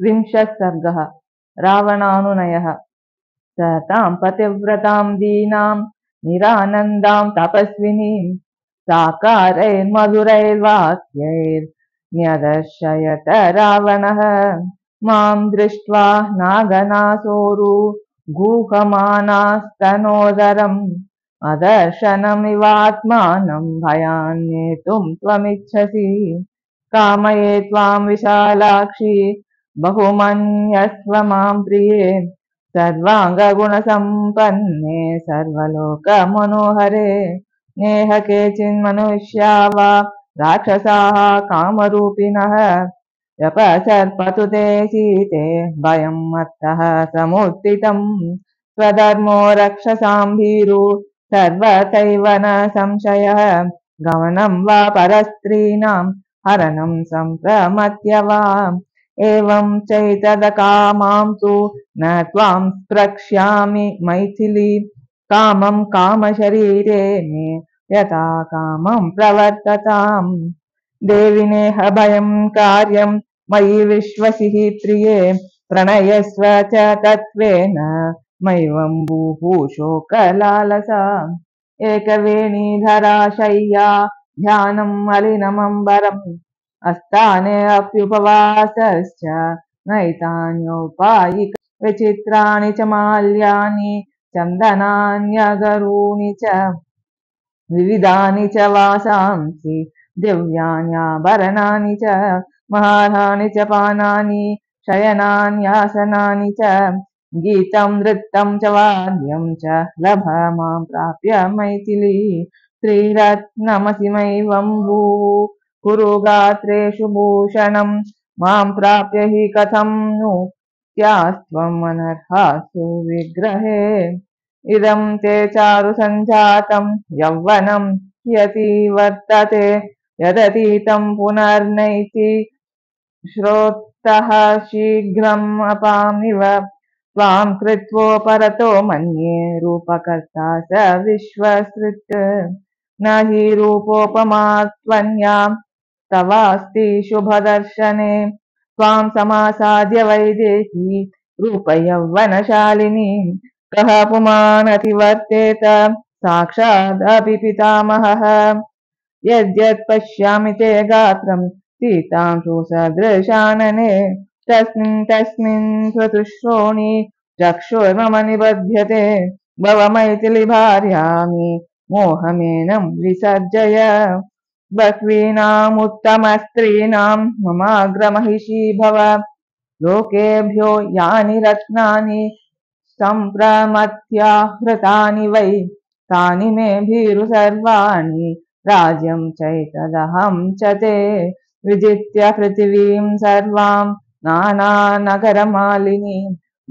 त्रिंशत् सर्गः रावणानुनयः। स तां पतिव्रतां दीनां निरानन्दां तपस्विनीं साकारैर्मधुरैर्वाक्यैर्न्यदर्शयत रावणः। मां दृष्ट्वा नागनासोरु गुहमानास्तनोदरम् अदर्शनमिवात्मानं भयान्नेतुं त्वमिच्छसि। कामये त्वां विशालाक्षि बहुमन्यस्व मां प्रिये सर्वाङ्गगुणसम्पन्ने सर्वलोकमनोहरे। नेह केचिन्मनुष्या वा राक्षसाः कामरूपिणः व्यपसर्पतु ते सीते भयं मत्तः समुत्थितम्। स्वधर्मो रक्षसां भीरु सर्वथैव न संशयः। गमनं वा परस्त्रीणां हरणं सम्प्रमत्य वा। एवं चैतदकामां तु न त्वां स्प्रक्ष्यामि मैथिली। कामं कामशरीरे मे यथा कामं प्रवर्तताम्। देवि नेह भयं कार्यं मयि विश्वसिः प्रिये प्रणयस्व च तत्त्वेन मैवं बुभूषोकलालसा। एकवेणीधरा शय्या ध्यानं मलिनमम्बरम् अस्थाने अप्युपवासश्च नैतान्योपायिक विचित्राणि च माल्यानि चन्दनान्यगरूणि च विविधानि च वासांसि दिव्यान्याभरणानि च महाराणि च पानानि शयनान्यासनानि च गीतं नृत्यं च वाद्यं च लभ मां प्राप्य मैथिली। श्रीरत्नमसि मैवं भूः कुरु गात्रेषु भूषणं मां प्राप्य हि कथं नु त्यास्त्वम् अनर्हासु विग्रहे। इदं ते चारु सञ्जातं यौवनं यति वर्तते यदतीतं पुनर्नैति श्रोतः शीघ्रम् अपामिव त्वां कृत्वोपरतो मन्ये रूपकर्ता स विश्वसृत्। न हि रूपोपमा त्वन्यां तवास्ति शुभदर्शने त्वां समासाद्य वैदेही रूपयौवनशालिनी। कः पुमानतिवर्तेत साक्षादपि पितामहः यद्यत् पश्यामि ते गात्रं सीतांशु सदृशानने तस्मिन् तस्मिन् चतुश्रोणि चक्षुर्मम निबध्यते भव मैथिली भार्यामि मोहमेनं विसर्जय। बह्वीनामुत्तमस्त्रीणां ममाग्रमहिषी भव लोकेभ्यो यानि रत्नानि सम्प्रमत्याहृतानि वै तानि मे भीरु सर्वाणि राज्यं चैतदहं च ते। विजित्य पृथिवीं सर्वां नानानगरमालिनीं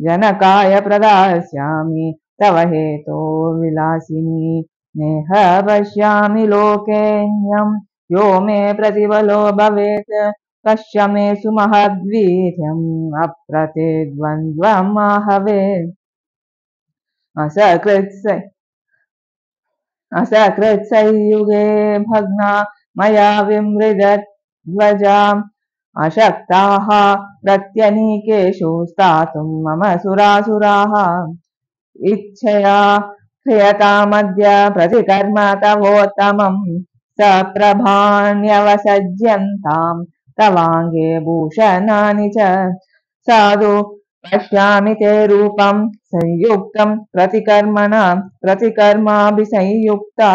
जनकाय प्रदास्यामि तव हेतोर्विलासिनी। नेह पश्यामि लोकेऽन्यं यो मे प्रतिबलो भवेत् कस्य मे सुमहद्वीर्यम् अप्रतिद्वन्द्वमाहवे। असकृत्संयुगे भग्ना मया विमृगध्वजाम् अशक्ताः प्रत्यनीकेषु स्थातुं मम सुरासुराः। इच्छया क्रियतामद्य प्रतिकर्म तवोत्तमम् सप्रभाण्यवसज्यन्तां तवाङ्गे भूषणानि च। साधु पश्यामि ते रूपं संयुक्तं प्रतिकर्माभिसंयुक्ता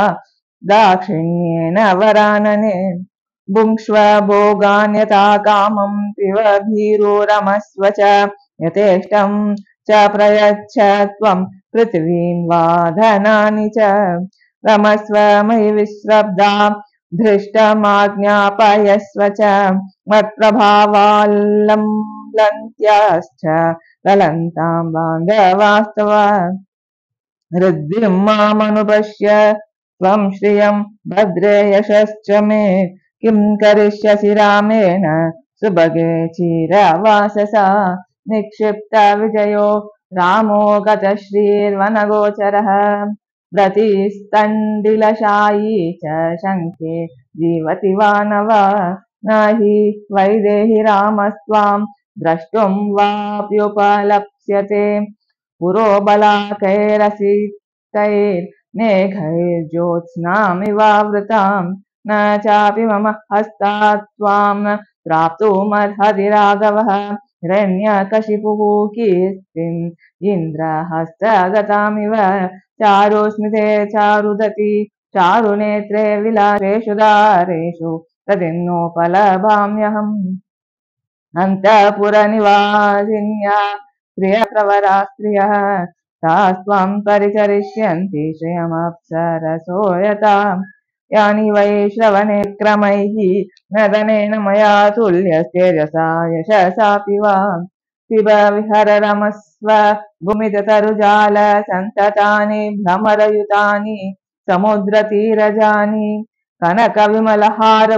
दाक्षिण्येन वरानने। भुङ्क्ष्व भोगान्यथा कामं पिब भीरुरमस्व च यथेष्टं च प्रयच्छ त्वं पृथिवीं वा धनानि च। रमस्व मयि विश्रब्दा धृष्टमाज्ञापयस्व च मत्प्रभावाल्लम्लन्त्याश्च ललन्तां बान्धवास्तव। हृद्धिं मामनुपश्य त्वं श्रियं भद्रे यशश्च मे किं करिष्यसि रामेण सुभगे चिरवाससा। निक्षिप्त विजयो रामो गतश्रीर्वनगोचरः प्रतिस्तण्डिलशायी च शङ्खे जीवति वा न वा। न हि वैदेहि रामस्त्वां द्रष्टुं वाप्युपलप्स्यते पुरोबलाकैरसितैर्मेघैर्ज्योत्स्नामिवावृतां न चापि मम हस्तात् त्वां न प्राप्तुमर्हति राघवः हिरण्यकशिपुः कीर्तिम् इन्द्रहस्तगतामिव चारुस्मिते चारुदति चारुनेत्रे विलासेषु दारेषु प्रतिन्नोपलभाम्यहम् अन्तःपुरनिवासिन्या प्रियप्रवरा स्त्रियः तास्त्वां परिचरिष्यन्ति श्रियमप्सरसो यताम् यानि वै श्रवणे क्रमैः नदनेन मया तुल्यस्तेजसा यशसापि वा पिब विहर रमस्व भूमितरुजाल सन्ततानि भ्रमरयुतानि समुद्रतीरजानि कनकविमलहार